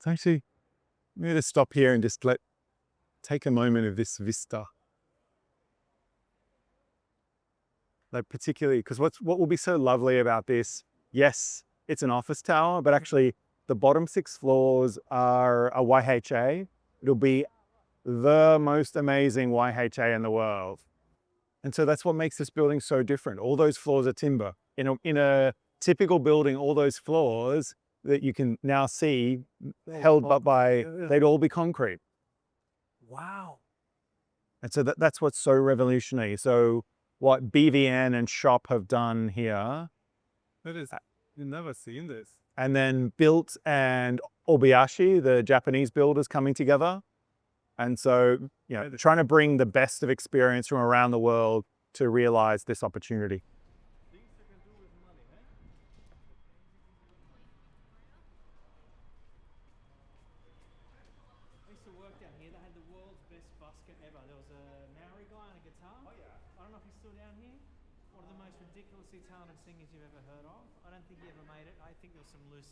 It's actually, I'm going to stop here and just take a moment of this vista. Like particularly, because what will be so lovely about this, yes, it's an office tower, but actually the bottom 6 floors are a YHA. It'll be the most amazing YHA in the world. And so that's what makes this building so different. All those floors are timber. In a typical building, all those floors that you can now see held by, they'd all be concrete. Wow. And so that's what's so revolutionary. So what BVN and Shop have done here, That is, you've never seen this. and then Built and Obayashi, the Japanese builders, coming together. And so, you know, trying to bring the best of experience from around the world to realize this opportunity. Things you can do with money, eh? I used to work down here. They had the world's best busket ever. There was a Maori guy on a guitar. Oh yeah. I don't know if he's still down here. One of the most ridiculously talented singers you've ever heard of. I don't think he ever made it. I think there was some loose